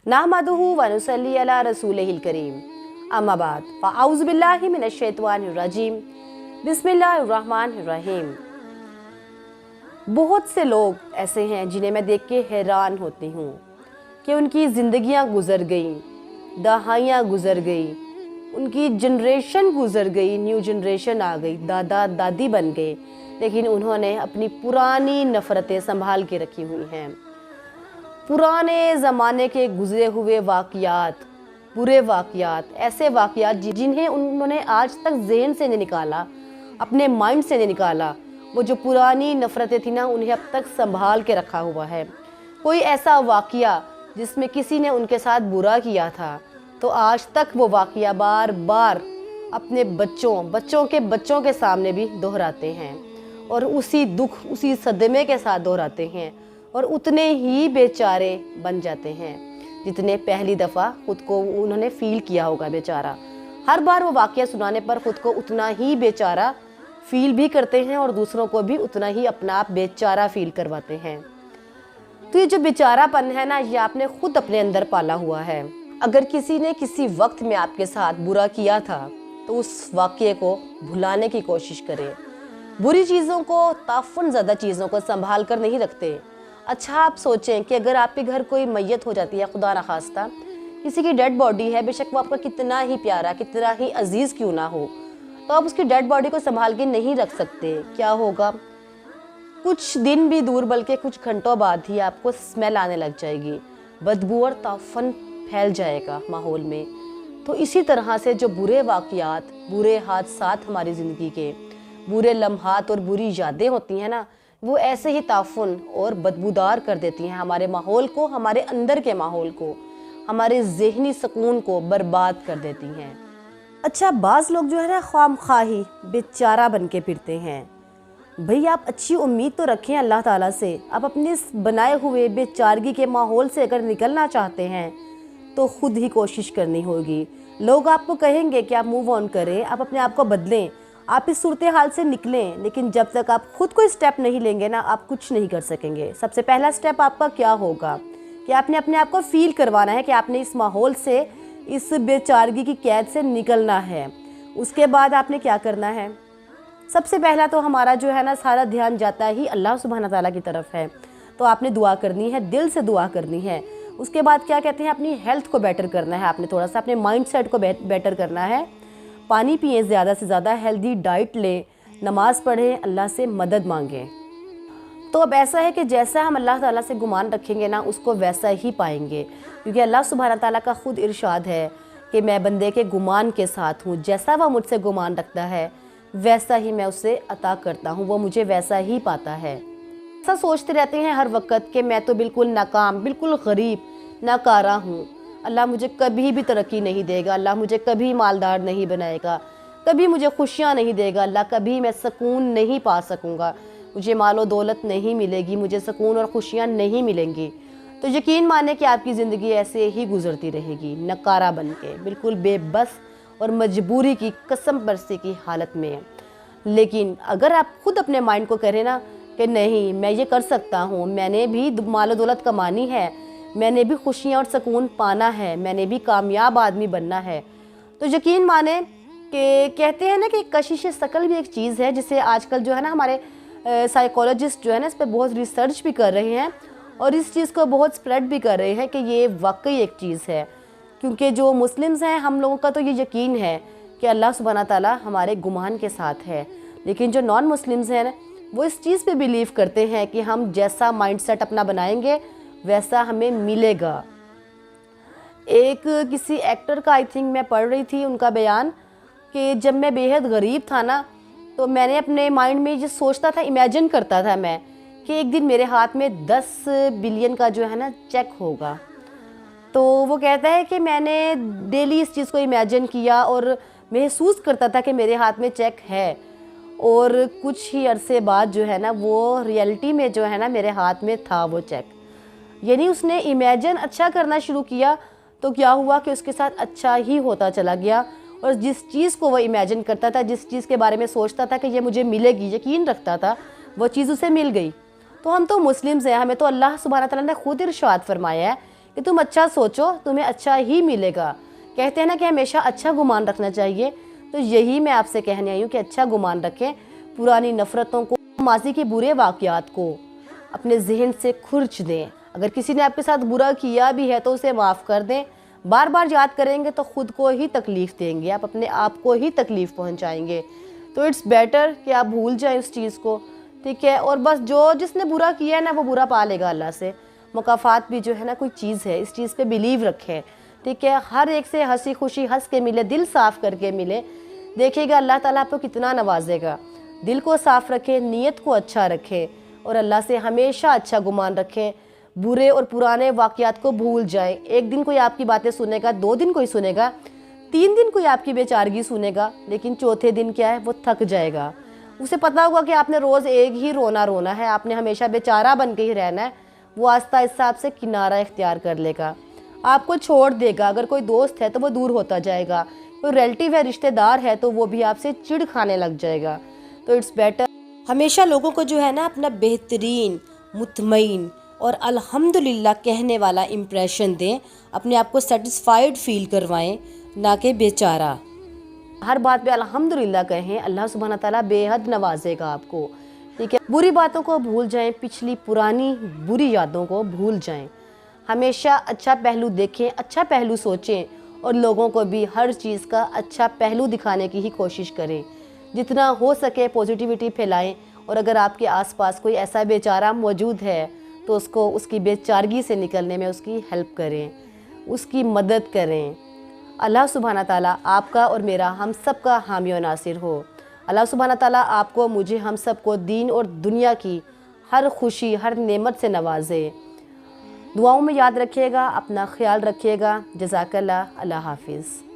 नहमदुहु व नुसल्ली अला रसूलिहिल करीम। अम्मा बाद फ़अऊज़ु बिल्लाहि मिनश शैतानिर रजीम। बिस्मिल्लाहिर्रहमानिर्रहीम। बहुत से लोग ऐसे हैं जिन्हें मैं देख के हैरान होती हूँ कि उनकी ज़िंदगियाँ गुज़र गई, दहाइयाँ गुज़र गई, उनकी जनरेशन गुज़र गई, न्यू जनरेशन आ गई, दादा दादी बन गए, लेकिन उन्होंने अपनी पुरानी नफ़रतें संभाल के रखी हुई हैं। पुराने ज़माने के गुज़रे हुए वाक़यात, बुरे वाक़यात, ऐसे वाक़यात जिन्हें उन्होंने आज तक ज़हन से नहीं निकाला, अपने माइंड से नहीं निकाला, वो जो पुरानी नफ़रतें थी ना, उन्हें अब तक संभाल के रखा हुआ है। कोई ऐसा वाक़या जिसमें किसी ने उनके साथ बुरा किया था, तो आज तक वो वाक़या बार बार अपने बच्चों के सामने भी दोहराते हैं और उसी दुख, उसी सदमे के साथ दोहराते हैं और उतने ही बेचारे बन जाते हैं जितने पहली दफ़ा ख़ुद को उन्होंने फ़ील किया होगा। बेचारा हर बार वो वाक़या सुनाने पर ख़ुद को उतना ही बेचारा फ़ील भी करते हैं और दूसरों को भी उतना ही अपना आप बेचारा फ़ील करवाते हैं। तो ये जो बेचारापन है ना, ये आपने ख़ुद अपने अंदर पाला हुआ है। अगर किसी ने किसी वक्त में आपके साथ बुरा किया था तो उस वाक़ये को भुलाने की कोशिश करें। बुरी चीज़ों को, ताफ़ुन ज़्यादा चीज़ों को संभाल कर नहीं रखते। अच्छा, आप सोचें कि अगर आपके घर कोई मैयत हो जाती है, खुदा न खास्ता किसी की डेड बॉडी है, बेशक वो आपका कितना ही प्यारा, कितना ही अजीज़ क्यों ना हो, तो आप उसकी डेड बॉडी को संभाल के नहीं रख सकते। क्या होगा? कुछ दिन भी दूर बल्कि कुछ घंटों बाद ही आपको स्मेल आने लग जाएगी, बदबू और ताफ़न फैल जाएगा माहौल में। तो इसी तरह से जो बुरे वाक़यात, बुरे हादसात हमारी ज़िंदगी के, बुरे लम्हात और बुरी यादें होती हैं ना, वो ऐसे ही ताफ़ुन और बदबूदार कर देती हैं हमारे माहौल को, हमारे अंदर के माहौल को, हमारे ज़हनी सुकून को बर्बाद कर देती हैं। अच्छा, बाज़ लोग जो है ना ख्वामख्वाही बेचारा बन के फिरते हैं। भाई, आप अच्छी उम्मीद तो रखें अल्लाह ताला से। आप अपने इस बनाए हुए बेचारगी के माहौल से अगर निकलना चाहते हैं तो ख़ुद ही कोशिश करनी होगी। लोग आपको कहेंगे कि आप मूव ऑन करें, आप अपने आप को बदलें, आप इस सूरत हाल से निकलें, लेकिन जब तक आप खुद कोई स्टेप नहीं लेंगे ना, आप कुछ नहीं कर सकेंगे। सबसे पहला स्टेप आपका क्या होगा कि आपने अपने आप को फ़ील करवाना है कि आपने इस माहौल से, इस बेचारगी की कैद से निकलना है। उसके बाद आपने क्या करना है? सबसे पहला तो हमारा जो है ना सारा ध्यान जाता ही अल्लाह सुब्हाना ताला की तरफ है। तो आपने दुआ करनी है, दिल से दुआ करनी है। उसके बाद क्या कहते हैं, अपनी हेल्थ को बेटर करना है, आपने थोड़ा सा अपने माइंड सेट को बेटर करना है। पानी पिए ज़्यादा से ज़्यादा, हेल्दी डाइट लें, नमाज़ पढ़ें, अल्लाह से मदद मांगें। तो अब ऐसा है कि जैसा हम अल्लाह ताला से गुमान रखेंगे ना, उसको वैसा ही पाएंगे, क्योंकि अल्लाह सुब्हाना ताला का ख़ुद इरशाद है कि मैं बंदे के गुमान के साथ हूँ। जैसा वह मुझसे गुमान रखता है वैसा ही मैं उसे अता करता हूँ, वो मुझे वैसा ही पाता है। ऐसा सोचते रहते हैं हर वक्त कि मैं तो बिल्कुल नाकाम, बिल्कुल गरीब, नाकारा हूँ, अल्लाह मुझे कभी भी तरक्की नहीं देगा, अल्लाह मुझे कभी मालदार नहीं बनाएगा, कभी मुझे खुशियाँ नहीं देगा, अल्लाह कभी मैं सुकून नहीं पा सकूँगा, मुझे मालो दौलत नहीं मिलेगी, मुझे सुकून और खुशियाँ नहीं मिलेंगी। तो यकीन माने कि आपकी ज़िंदगी ऐसे ही गुजरती रहेगी, नकारा बन के, बिल्कुल बेबस और मजबूरी की, कसम बरसी की हालत में है। लेकिन अगर आप खुद अपने माइंड को करें ना कि नहीं, मैं ये कर सकता हूँ, मैंने भी मालो दौलत कमानी है, मैंने भी खुशियाँ और सुकून पाना है, मैंने भी कामयाब आदमी बनना है, तो यकीन माने कि कहते हैं ना कि कशिश शकल भी एक चीज़ है, जिसे आजकल जो है ना हमारे साइकोलॉजिस्ट जो है ना इस पर बहुत रिसर्च भी कर रहे हैं और इस चीज़ को बहुत स्प्रेड भी कर रहे हैं कि ये वाकई एक चीज़ है। क्योंकि जो मुस्लिम्स हैं, हम लोगों का तो ये यकीन है कि अल्लाह सुब्हाना ताला हमारे गुमान के साथ है, लेकिन जो नॉन मुस्लिम्स हैं वो इस चीज़ पे बिलीव करते हैं कि हम जैसा माइंडसेट अपना बनाएंगे वैसा हमें मिलेगा। एक किसी एक्टर का आई थिंक मैं पढ़ रही थी उनका बयान कि जब मैं बेहद गरीब था ना, तो मैंने अपने माइंड में ये सोचता था, इमेजिन करता था मैं कि एक दिन मेरे हाथ में 10 बिलियन का जो है ना चेक होगा। तो वो कहता है कि मैंने डेली इस चीज़ को इमेजिन किया और महसूस करता था कि मेरे हाथ में चेक है, और कुछ ही अरसे बाद जो है ना वो रियलिटी में जो है ना मेरे हाथ में था वो चेक। यानी उसने इमेजिन अच्छा करना शुरू किया तो क्या हुआ कि उसके साथ अच्छा ही होता चला गया, और जिस चीज़ को वो इमेजिन करता था, जिस चीज़ के बारे में सोचता था कि ये मुझे मिलेगी, यकीन रखता था, वो चीज़ उसे मिल गई। तो हम तो मुस्लिम्स हैं, हमें तो अल्लाह सुब्हाना तआला ने खुद इरशाद फरमाया है کہ تم اچھا سوچو تمہیں اچھا ہی ملے گا. کہتے ہیں نا کہ ہمیشہ اچھا گمان رکھنا چاہیے, تو یہی میں آپ سے کہنے آئی ہوں کہ اچھا گمان رکھیں. پرانی نفرتوں کو, ماضی کے برے واقعات کو اپنے ذہن سے کھرچ دیں. اگر کسی نے آپ کے ساتھ برا کیا بھی ہے تو اسے معاف کر دیں. بار بار یاد کریں گے تو خود کو ہی تکلیف دیں گے, آپ اپنے آپ کو ہی تکلیف پہنچائیں گے. تو اٹس بیٹر کہ آپ بھول جائیں اس چیز کو, ٹھیک ہے. اور بس جس نے برا کیا ہے نا وہ برا پا لے گا اللہ سے. مکافات بھی جو ہے نا کوئی چیز ہے, اس چیز پہ بیلیو رکھیں, ٹھیک ہے. ہر ایک سے ہنسی خوشی ہنس کے ملے, دل صاف کر کے ملے, دیکھے گا اللہ تعالیٰ آپ کو کتنا نوازے گا. دل کو صاف رکھیں, نیت کو اچھا رکھیں اور اللہ سے ہمیشہ اچھا گمان رکھیں. برے اور پرانے واقعات کو بھول جائیں. ایک دن کوئی آپ کی باتیں سنے گا, 2 دن کوئی سنے گا, 3 دن کوئی آپ کی بیچارگی سنے گا, لیکن چوتھے دن کیا ہے, وہ تھک جائے گا. اسے پتہ ہوگا کہ آپ نے روز ایک ہی رونا ہے, آپ نے ہمیشہ بیچارہ بن کے ہی رہنا ہے. وہ آہستہ آہستہ آپ سے کنارہ اختیار کر لے گا, آپ کو چھوڑ دے گا. اگر کوئی دوست ہے تو وہ دور ہوتا جائے گا, کوئی ریلیٹیو ہے, رشتہ دار ہے, تو وہ بھی آپ سے چڑ کھانے لگ جائے گا. تو اٹس بیٹر ہمیشہ لوگوں کو جو ہے نا اپنا بہترین, مطمئن اور الحمدللہ کہنے والا امپریشن دیں. اپنے آپ کو سیٹسفائیڈ فیل کروائیں, نہ کہ بیچارہ. ہر بات پہ الحمدللہ کہیں, اللہ سبحانہ تعالیٰ بے حد نوازے گا آپ کو, ٹھیک ہے. بری باتوں کو بھول جائیں, پچھلی پرانی بری یادوں کو بھول جائیں. ہمیشہ اچھا پہلو دیکھیں, اچھا پہلو سوچیں, اور لوگوں کو بھی ہر چیز کا اچھا پہلو دکھانے کی ہی کوشش کریں. جتنا ہو سکے پوزیٹیوٹی پھیلائیں. اور اگر آپ کے آس پاس کوئی ایسا بیچارہ موجود ہے تو اس کی بیچارگی سے نکلنے میں اس کی ہیلپ کریں, اس کی مدد کریں. اللہ سبحانہ تعالیٰ آپ کا اور میرا, ہم سب کا حامی و ناصر ہو. اللہ سبحانہ تعالیٰ آپ کو, مجھے, ہم سب کو دین اور دنیا کی ہر خوشی, ہر نعمت سے نوازے. دعاؤں میں یاد رکھیے گا, اپنا خیال رکھیے گا. جزاک اللہ. اللہ حافظ.